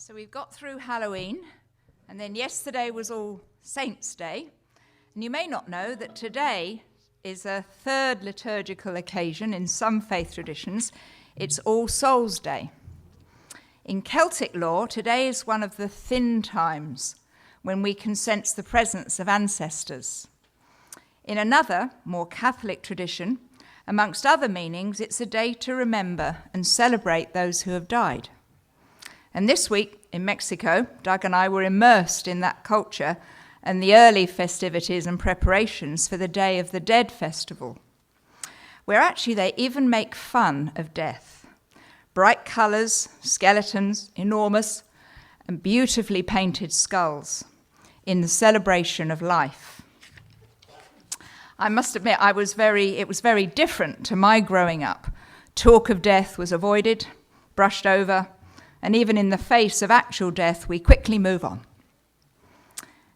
So we've got through Halloween, and then yesterday was All Saints' Day. And you may not know that today is a third liturgical occasion in some faith traditions. It's All Souls' Day. In Celtic lore, today is one of the thin times when we can sense the presence of ancestors. In another, more Catholic tradition, amongst other meanings, it's a day to remember and celebrate those who have died. And this week in Mexico, Doug and I were immersed in that culture and the early festivities and preparations for the Day of the Dead festival, where actually they even make fun of death. Bright colours, skeletons, enormous and beautifully painted skulls in the celebration of life. I must admit, it was very different to my growing up. Talk of death was avoided, brushed over, and even in the face of actual death, we quickly move on.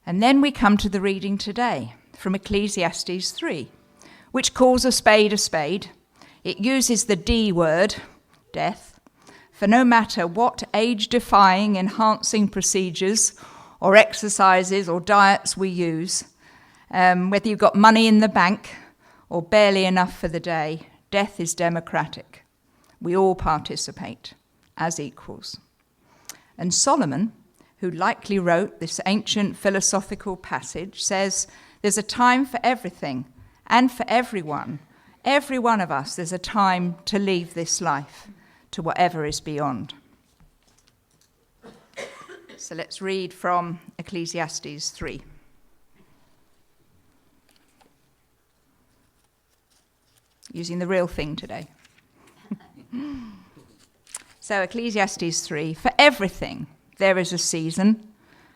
And then we come to the reading today from Ecclesiastes 3, which calls a spade a spade. It uses the D word, death, for no matter what age-defying, enhancing procedures or exercises or diets we use, whether you've got money in the bank or barely enough for the day, death is democratic. We all participate as equals. And Solomon, who likely wrote this ancient philosophical passage, says there's a time for everything and for everyone. Every one of us, there's a time to leave this life to whatever is beyond. So let's read from Ecclesiastes 3. Using the real thing today. So Ecclesiastes 3, for everything there is a season,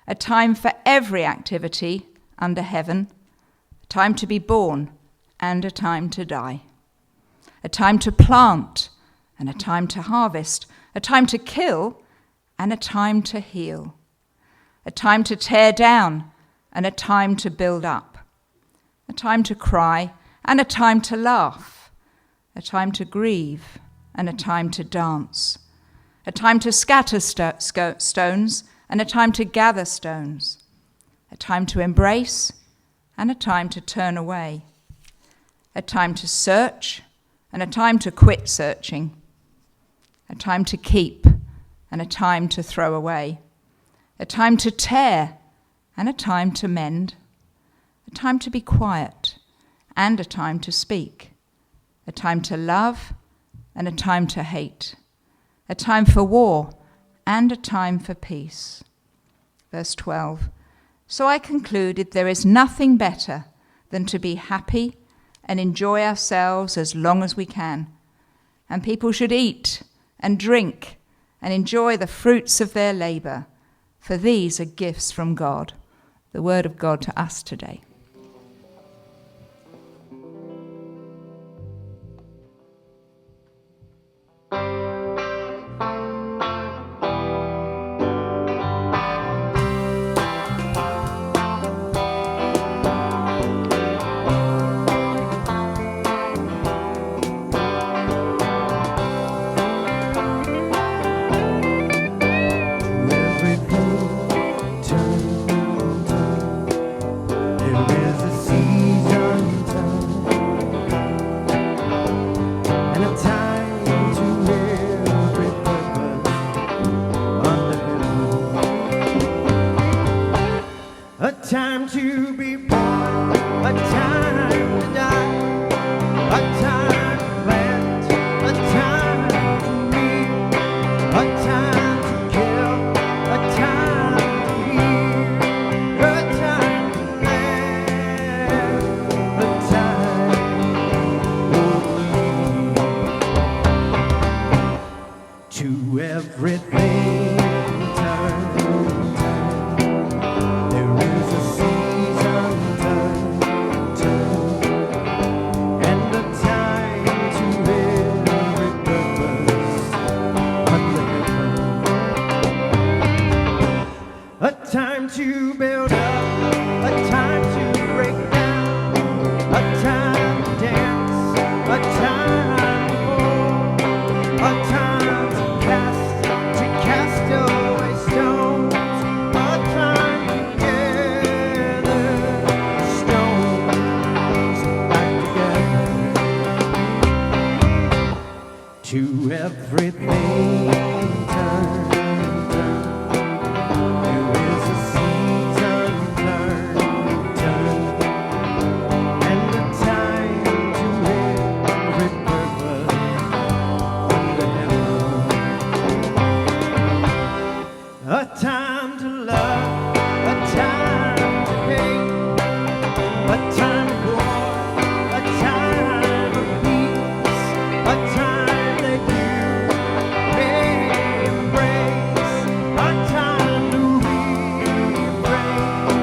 a time for every activity under heaven, a time to be born and a time to die, a time to plant and a time to harvest, a time to kill and a time to heal, a time to tear down and a time to build up, a time to cry and a time to laugh, a time to grieve and a time to dance, a time to scatter stones and a time to gather stones, a time to embrace and a time to turn away, a time to search and a time to quit searching, a time to keep and a time to throw away, a time to tear and a time to mend, a time to be quiet and a time to speak, a time to love and a time to hate, a time for war and a time for peace. Verse 12, so I concluded there is nothing better than to be happy and enjoy ourselves as long as we can. And people should eat and drink and enjoy the fruits of their labor, for these are gifts from God. The word of God to us today. A time to cast away stones. A time to love, a time to hate, a time of war, a time of peace, a time that you may embrace, a time to refrain from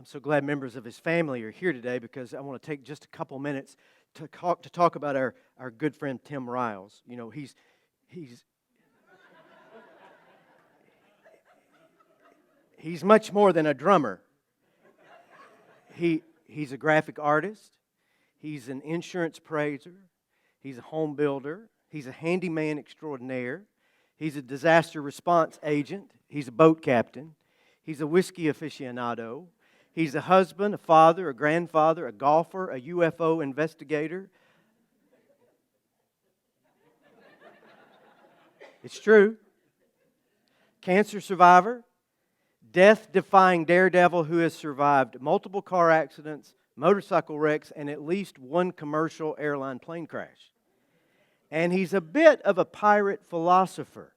so glad members of his family are here today because I want to take just a couple minutes to talk about our good friend Tim Riles. You know, he's much more than a drummer. He's a graphic artist. He's an insurance appraiser. He's a home builder. He's a handyman extraordinaire. He's a disaster response agent. He's a boat captain. He's a whiskey aficionado. He's a husband, a father, a grandfather, a golfer, a UFO investigator. It's true. Cancer survivor, death-defying daredevil who has survived multiple car accidents, motorcycle wrecks, and at least one commercial airline plane crash. And he's a bit of a pirate philosopher.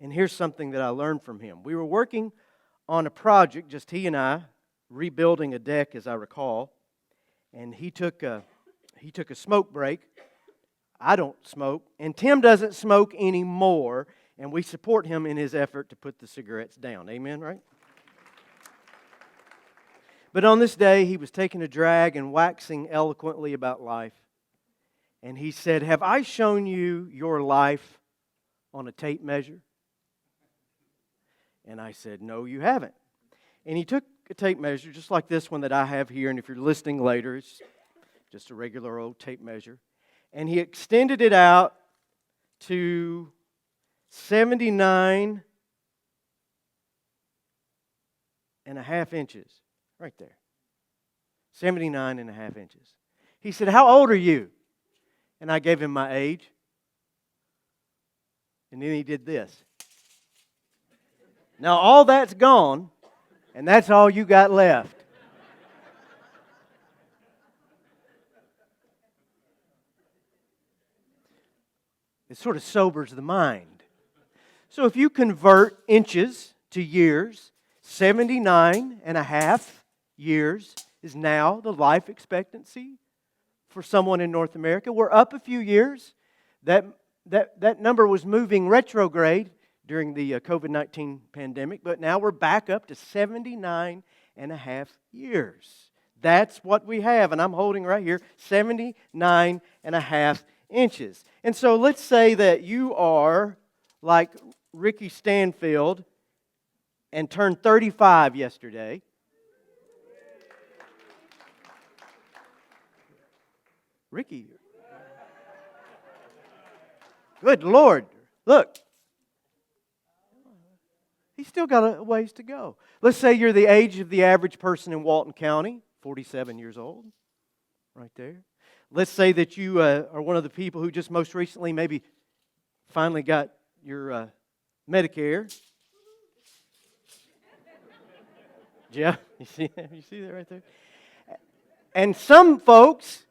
And here's something that I learned from him. We were working on a project, just he and I, rebuilding a deck, as I recall, and he took a smoke break. I don't smoke, and Tim doesn't smoke anymore, and we support him in his effort to put the cigarettes down. Amen, right? But on this day, he was taking a drag and waxing eloquently about life, and he said, "Have I shown you your life on a tape measure?" And I said, "No, you haven't." And he took a tape measure, just like this one that I have here, and if you're listening later, it's just a regular old tape measure. And he extended it out to 79 and a half inches, right there. 79 and a half inches. He said, "How old are you?" And I gave him my age. And then he did this. Now all that's gone, and that's all you got left. It sort of sobers the mind. So if you convert inches to years, 79 and a half years is now the life expectancy for someone in North America. We're up a few years. That number was moving retrograde during the COVID-19 pandemic, but now we're back up to 79 and a half years. That's what we have, and I'm holding right here 79 and a half inches. And so let's say that you are like Ricky Stanfield and turned 35 yesterday. Ricky. Good Lord. Look. He's still got a ways to go. Let's say you're the age of the average person in Walton County, 47 years old, right there. Let's say that you are one of the people who just most recently maybe finally got your Medicare. Yeah, you see that? You see that right there? And some folks,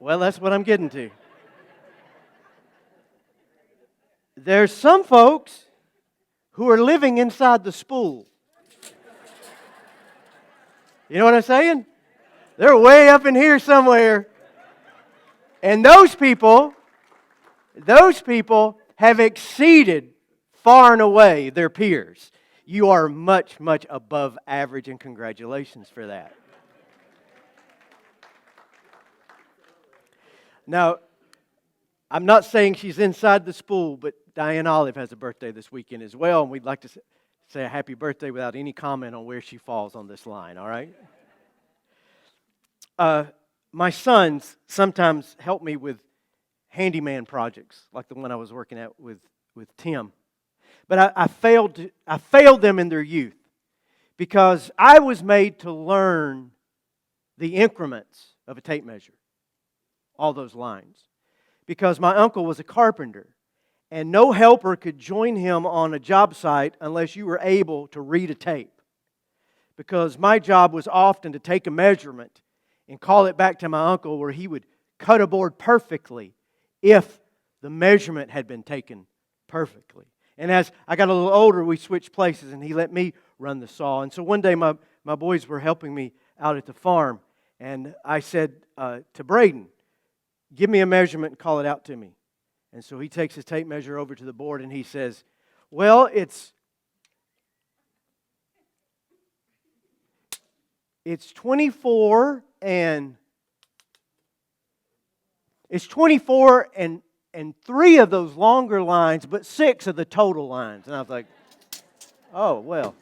well, that's what I'm getting to. There's some folks who are living inside the spool. You know what I'm saying? They're way up in here somewhere. And those people have exceeded far and away their peers. You are much, much above average, and congratulations for that. Now, I'm not saying she's inside the spool, but Diane Olive has a birthday this weekend as well, and we'd like to say a happy birthday without any comment on where she falls on this line, all right? My sons sometimes help me with handyman projects, like the one I was working at with Tim. But I failed them in their youth because I was made to learn the increments of a tape measure, all those lines. Because my uncle was a carpenter, and no helper could join him on a job site unless you were able to read a tape. Because my job was often to take a measurement and call it back to my uncle, where he would cut a board perfectly if the measurement had been taken perfectly. And as I got a little older, we switched places, and he let me run the saw. And so one day my boys were helping me out at the farm, and I said to Braden, "Give me a measurement and call it out to me." And so he takes his tape measure over to the board, and he says, "Well, it's 24 and 3 of those longer lines, but 6 of the total lines." And I was like, "Oh, well,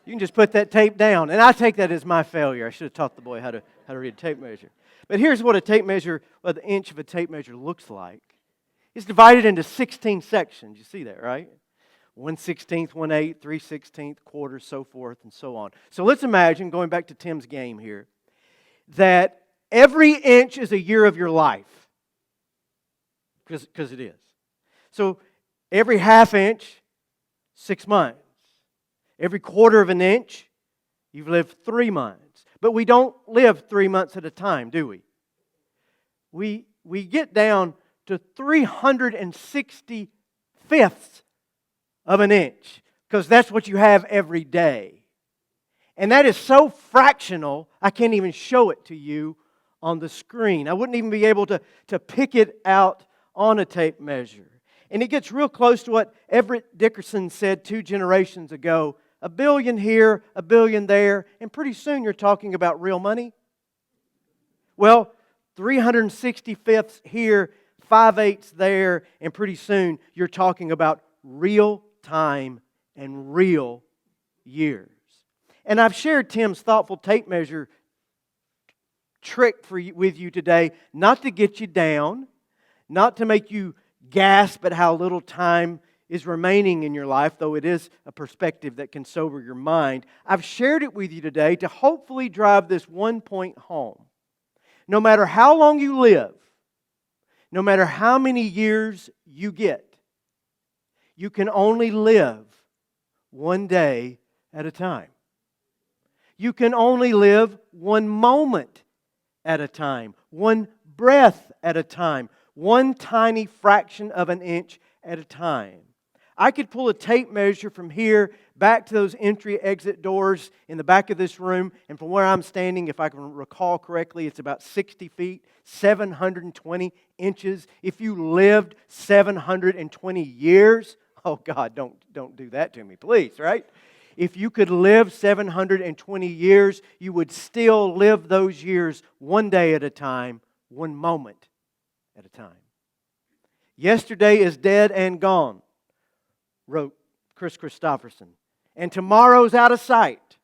you can just put that tape down." And I take that as my failure. I should have taught the boy how to read a tape measure. But here's what the inch of a tape measure looks like. It's divided into 16 sections. You see that, right? 1/16, 1/8, 3/16, quarters, so forth and so on. So let's imagine, going back to Tim's game here, that every inch is a year of your life. Because it is. So every half inch, 6 months. Every quarter of an inch, you've lived 3 months. But we don't live 3 months at a time, do we? We get down to 360/5 of an inch, because that's what you have every day. And that is so fractional, I can't even show it to you on the screen. I wouldn't even be able to pick it out on a tape measure. And it gets real close to what Everett Dickerson said 2 generations ago. A billion here, a billion there, and pretty soon you're talking about real money. Well, 365ths here, 5/8 there, and pretty soon you're talking about real time and real years. And I've shared Tim's thoughtful tape measure trick with you today, not to get you down, not to make you gasp at how little time is remaining in your life, though it is a perspective that can sober your mind. I've shared it with you today to hopefully drive this one point home. No matter how long you live, no matter how many years you get, you can only live one day at a time. You can only live one moment at a time, one breath at a time, one tiny fraction of an inch at a time. I could pull a tape measure from here back to those entry-exit doors in the back of this room, and from where I'm standing, if I can recall correctly, it's about 60 feet, 720 inches. If you lived 720 years, oh God, don't do that to me, please, right? If you could live 720 years, you would still live those years one day at a time, one moment at a time. Yesterday is dead and gone, wrote Chris Christopherson. And tomorrow's out of sight.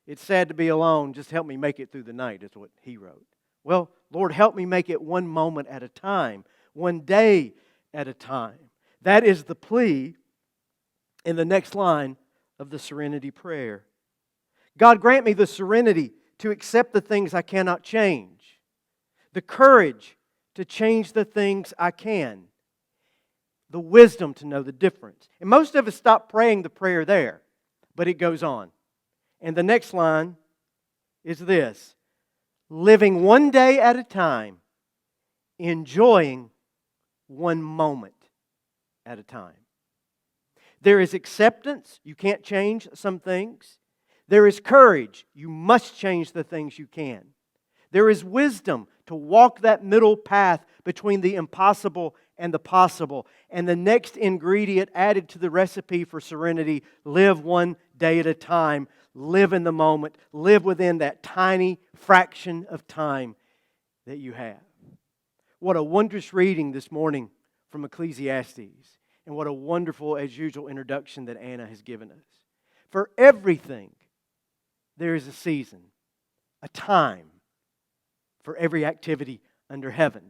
It's sad to be alone. Just help me make it through the night, is what he wrote. Well, Lord, help me make it one moment at a time, one day at a time. That is the plea in the next line of the Serenity Prayer. God, grant me the serenity to accept the things I cannot change, the courage to change the things I can, the wisdom to know the difference. And most of us stop praying the prayer there, but it goes on. And the next line is this: living one day at a time, enjoying one moment at a time. There is acceptance. You can't change some things. There is courage. You must change the things you can. There is wisdom to walk that middle path between the impossible and the possible. And the next ingredient added to the recipe for serenity: live one day at a time. Live in the moment. Live within that tiny fraction of time that you have. What a wondrous reading this morning from Ecclesiastes. And what a wonderful, as usual, introduction that Anna has given us. For everything, there is a season, a time for every activity under heaven.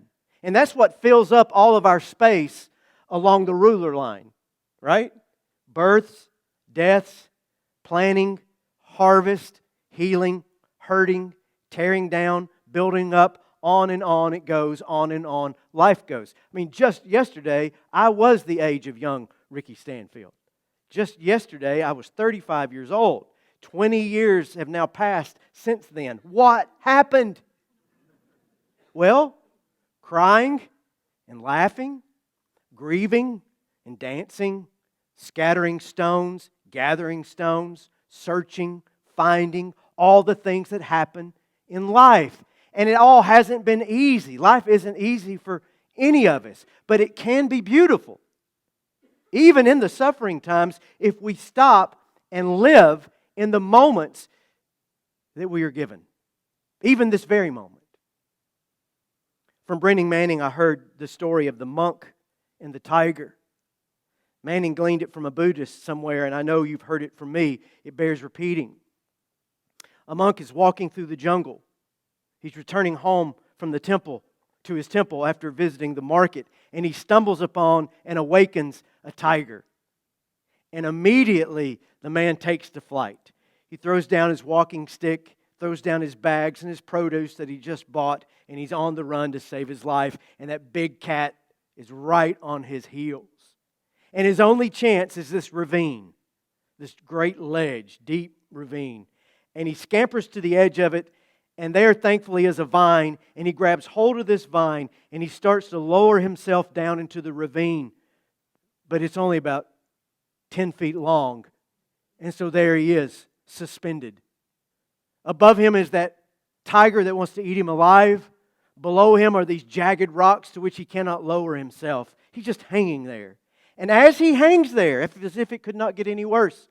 And that's what fills up all of our space along the ruler line, right? Births, deaths, planning, harvest, healing, hurting, tearing down, building up, on and on it goes, on and on life goes. I mean, just yesterday, I was the age of young Ricky Stanfield. Just yesterday, I was 35 years old. 20 years have now passed since then. What happened? Well, crying and laughing, grieving and dancing, scattering stones, gathering stones, searching, finding, all the things that happen in life. And it all hasn't been easy. Life isn't easy for any of us, but it can be beautiful. Even in the suffering times, if we stop and live in the moments that we are given. Even this very moment. From Brennan Manning, I heard the story of the monk and the tiger. Manning gleaned it from a Buddhist somewhere, and I know you've heard it from me. It bears repeating. A monk is walking through the jungle. He's returning home from the temple, to his temple after visiting the market, and he stumbles upon and awakens a tiger. And immediately the man takes to flight. He throws down his walking stick, throws down his bags and his produce that he just bought, and he's on the run to save his life. And that big cat is right on his heels. And his only chance is this ravine, this great ledge, deep ravine. And he scampers to the edge of it, and there, thankfully, is a vine, and he grabs hold of this vine, and he starts to lower himself down into the ravine. But it's only about 10 feet long. And so there he is, suspended. Above him is that tiger that wants to eat him alive. Below him are these jagged rocks to which he cannot lower himself. He's just hanging there. And as he hangs there, as if it could not get any worse,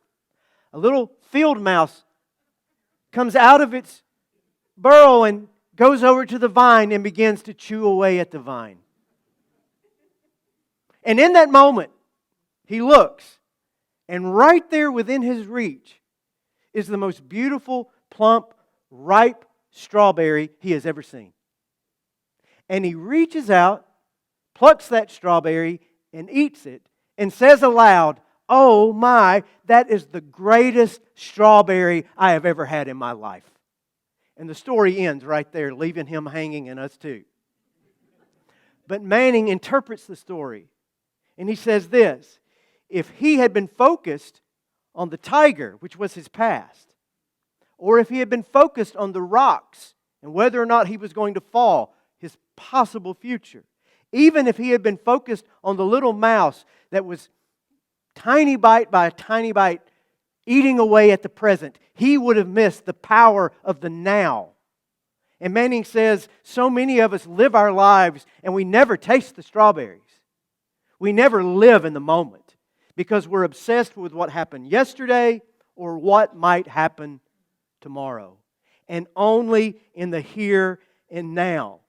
a little field mouse comes out of its burrow and goes over to the vine and begins to chew away at the vine. And in that moment, he looks, and right there within his reach is the most beautiful, plump, ripe strawberry he has ever seen. And he reaches out, plucks that strawberry, and eats it, and says aloud, "Oh my, that is the greatest strawberry I have ever had in my life." And the story ends right there, leaving him hanging and us too. But Manning interprets the story, and he says this: if he had been focused on the tiger, which was his past, or if he had been focused on the rocks and whether or not he was going to fall, his possible future, even if he had been focused on the little mouse that was tiny bite by tiny bite eating away at the present, he would have missed the power of the now. And Manning says, so many of us live our lives and we never taste the strawberries. We never live in the moment because we're obsessed with what happened yesterday or what might happen tomorrow. And only in the here and now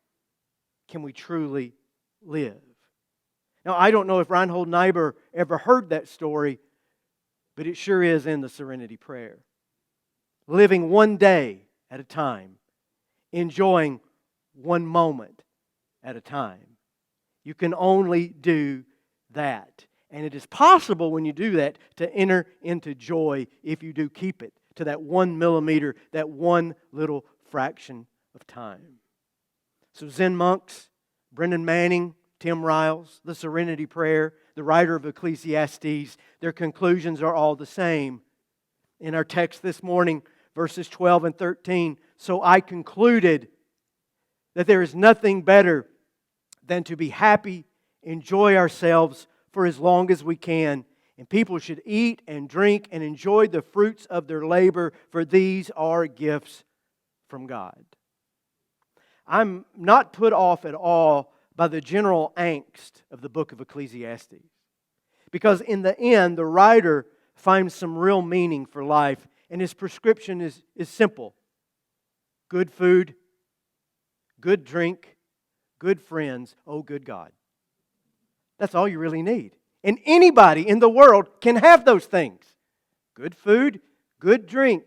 can we truly live. Now, I don't know if Reinhold Niebuhr ever heard that story, but it sure is in the Serenity Prayer. Living one day at a time, enjoying one moment at a time. You can only do that. And it is possible when you do that to enter into joy if you do keep it to that 1 millimeter, that one little fraction of time. So Zen monks, Brennan Manning, Tim Riles, the Serenity Prayer, the writer of Ecclesiastes, their conclusions are all the same. In our text this morning, verses 12 and 13, so I concluded that there is nothing better than to be happy, enjoy ourselves for as long as we can, And people should eat and drink and enjoy the fruits of their labor, for these are gifts from God. I'm not put off at all by the general angst of the book of Ecclesiastes. Because in the end, the writer finds some real meaning for life, and his prescription is simple. Good food, good drink, good friends, oh good God. That's all you really need. And anybody in the world can have those things. Good food, good drink,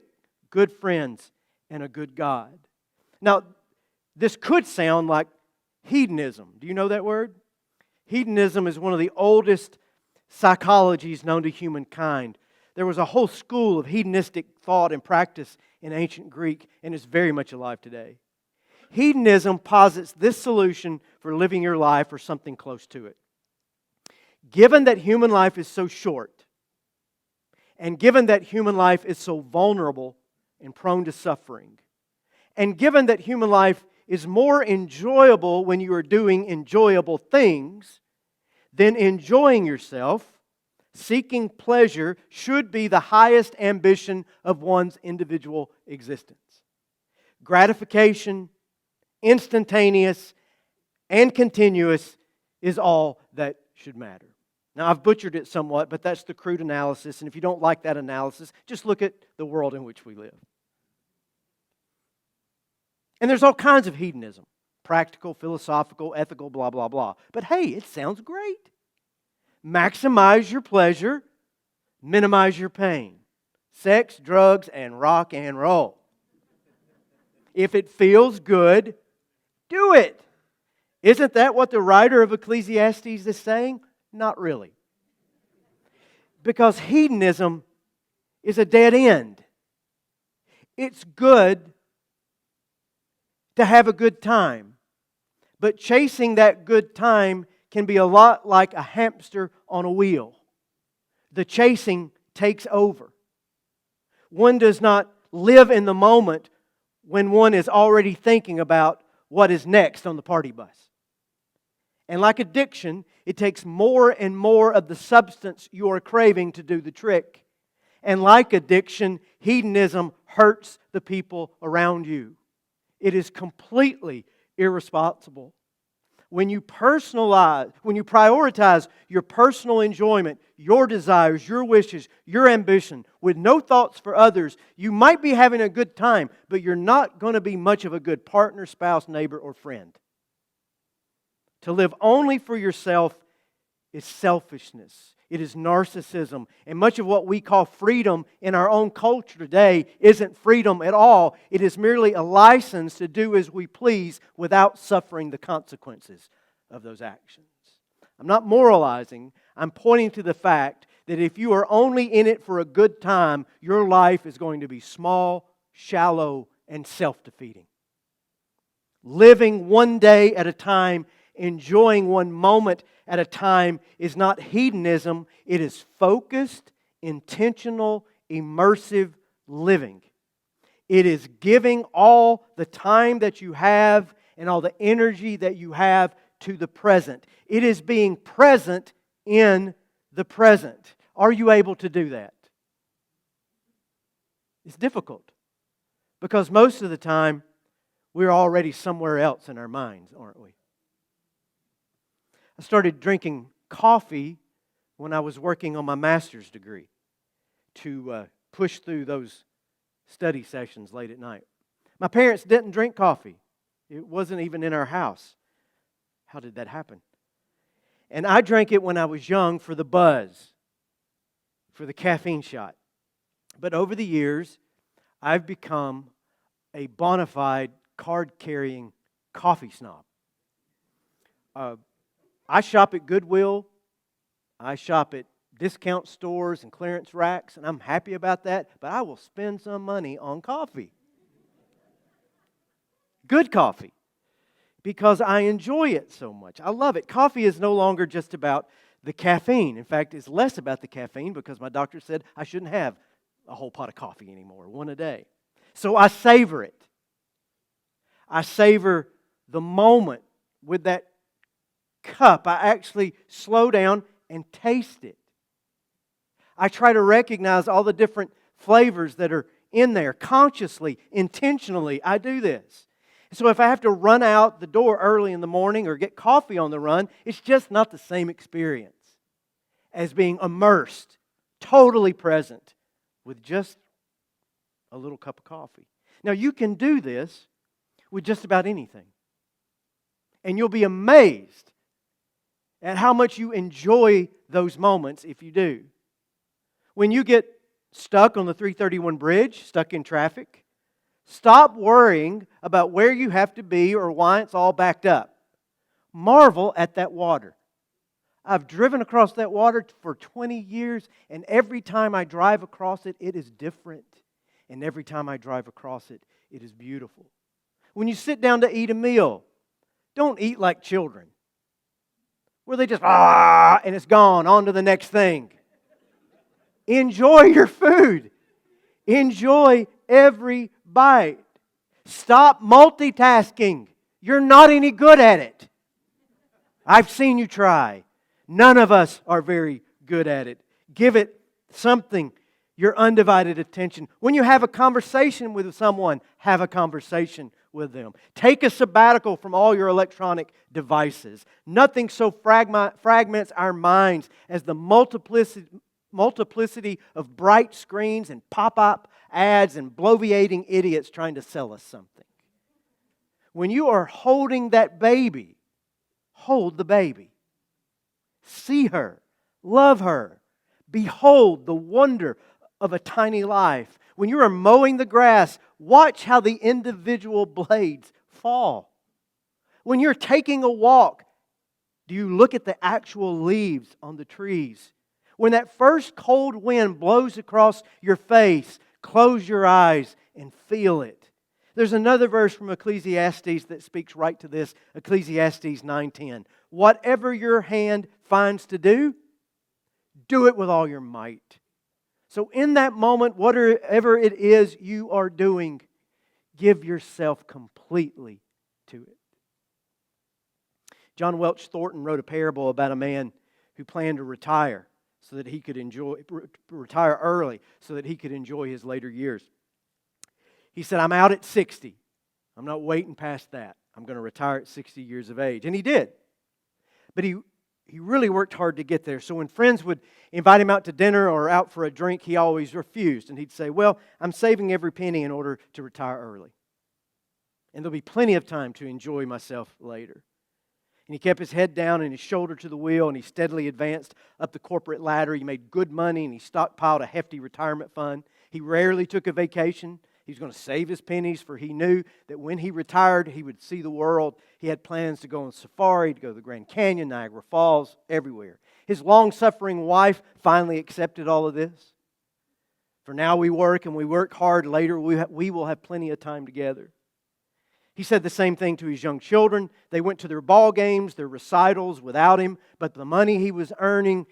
good friends, and a good God. Now, this could sound like hedonism. Do you know that word? Hedonism is one of the oldest psychologies known to humankind. There was a whole school of hedonistic thought and practice in ancient Greek, and it's very much alive today. Hedonism posits this solution for living your life or something close to it. Given that human life is so short, and given that human life is so vulnerable and prone to suffering, and given that human life is more enjoyable when you are doing enjoyable things, then enjoying yourself, seeking pleasure, should be the highest ambition of one's individual existence. Gratification, instantaneous and continuous, is all that should matter. Now, I've butchered it somewhat, but that's the crude analysis. And if you don't like that analysis, just look at the world in which we live. And there's all kinds of hedonism. Practical, philosophical, ethical, blah, blah, blah. But hey, it sounds great. Maximize your pleasure, minimize your pain. Sex, drugs, and rock and roll. If it feels good, do it. Isn't that what the writer of Ecclesiastes is saying? Not really. Because hedonism is a dead end. It's good to have a good time. But chasing that good time can be a lot like a hamster on a wheel. The chasing takes over. One does not live in the moment when one is already thinking about what is next on the party bus. And like addiction, it takes more and more of the substance you are craving to do the trick. And like addiction, hedonism hurts the people around you. It is completely irresponsible. When you prioritize your personal enjoyment, your desires, your wishes, your ambition, with no thoughts for others, you might be having a good time, but you're not going to be much of a good partner, spouse, neighbor, or friend. To live only for yourself is selfishness. It is narcissism. And much of what we call freedom in our own culture today isn't freedom at all. It is merely a license to do as we please without suffering the consequences of those actions. I'm not moralizing. I'm pointing to the fact that if you are only in it for a good time, your life is going to be small, shallow, and self-defeating. Living one day at a time, enjoying one moment at a time, is not hedonism. It is focused, intentional, immersive living. It is giving all the time that you have and all the energy that you have to the present. It is being present in the present. Are you able to do that? It's difficult because most of the time we're already somewhere else in our minds, aren't we? I started drinking coffee when I was working on my master's degree to push through those study sessions late at night. My parents didn't drink coffee. It wasn't even in our house. How did that happen? And I drank it when I was young for the buzz, for the caffeine shot. But over the years, I've become a bona fide card-carrying coffee snob. I shop at Goodwill. I shop at discount stores and clearance racks, and I'm happy about that, but I will spend some money on coffee. Good coffee. Because I enjoy it so much. I love it. Coffee is no longer just about the caffeine. In fact, it's less about the caffeine because my doctor said I shouldn't have a whole pot of coffee anymore, one a day. So I savor it. I savor the moment with that cup. I actually slow down and taste it. I try to recognize all the different flavors that are in there. Consciously, intentionally, I do this. So if I have to run out the door early in the morning or get coffee on the run, it's just not the same experience as being immersed, totally present with just a little cup of coffee. Now, you can do this with just about anything. And you'll be amazed at how much you enjoy those moments if you do. When you get stuck on the 331 bridge, stuck in traffic, stop worrying about where you have to be or why it's all backed up. Marvel at that water. I've driven across that water for 20 years, and every time I drive across it, it is different. And every time I drive across it, it is beautiful. When you sit down to eat a meal, don't eat like children, where they just, and it's gone, on to the next thing. Enjoy your food. Enjoy every bite. Stop multitasking. You're not any good at it. I've seen you try. None of us are very good at it. Give it something, your undivided attention. When you have a conversation with someone, have a conversation with them. Take a sabbatical from all your electronic devices. Nothing so fragments our minds as the multiplicity of bright screens and pop-up ads and bloviating idiots trying to sell us something. When you are holding that baby, hold the baby. See her. Love her. Behold the wonder of a tiny life. When you are mowing the grass, watch how the individual blades fall. When you're taking a walk, do you look at the actual leaves on the trees? When that first cold wind blows across your face, close your eyes and feel it. There's another verse from Ecclesiastes that speaks right to this, Ecclesiastes 9:10. Whatever your hand finds to do, do it with all your might. So in that moment, whatever it is you are doing, give yourself completely to it. John Welch Thornton wrote a parable about a man who planned to retire so that he could retire early so that he could enjoy his later years. He said, I'm out at 60. I'm not waiting past that. I'm going to retire at 60 years of age. And he did. But he really worked hard to get there. So when friends would invite him out to dinner or out for a drink, he always refused. And he'd say, well, I'm saving every penny in order to retire early. And there'll be plenty of time to enjoy myself later. And he kept his head down and his shoulder to the wheel, and he steadily advanced up the corporate ladder. He made good money, and he stockpiled a hefty retirement fund. He rarely took a vacation. He was going to save his pennies, for he knew that when he retired, he would see the world. He had plans to go on safari, to go to the Grand Canyon, Niagara Falls, everywhere. His long-suffering wife finally accepted all of this. For now we work, and we work hard. Later we will have plenty of time together. He said the same thing to his young children. They went to their ball games, their recitals without him, but the money he was earning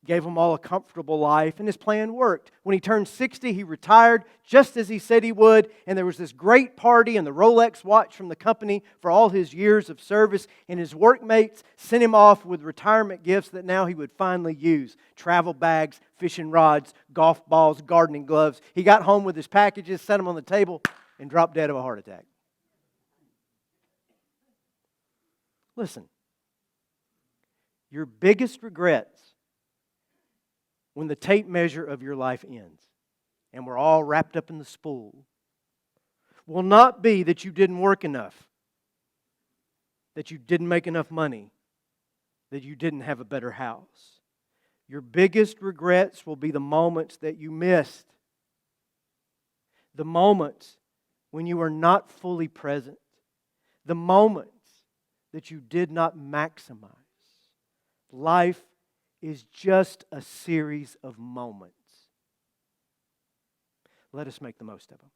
gave them all a comfortable life, and his plan worked. When he turned 60, he retired just as he said he would, and there was this great party and the Rolex watch from the company for all his years of service, and his workmates sent him off with retirement gifts that now he would finally use. Travel bags, fishing rods, golf balls, gardening gloves. He got home with his packages, set them on the table, and dropped dead of a heart attack. Listen, your biggest regrets when the tape measure of your life ends and we're all wrapped up in the spool will not be that you didn't work enough, that you didn't make enough money, that you didn't have a better house. Your biggest regrets will be the moments that you missed, the moments when you were not fully present, the moments that you did not maximize. Life is just a series of moments. Let us make the most of them.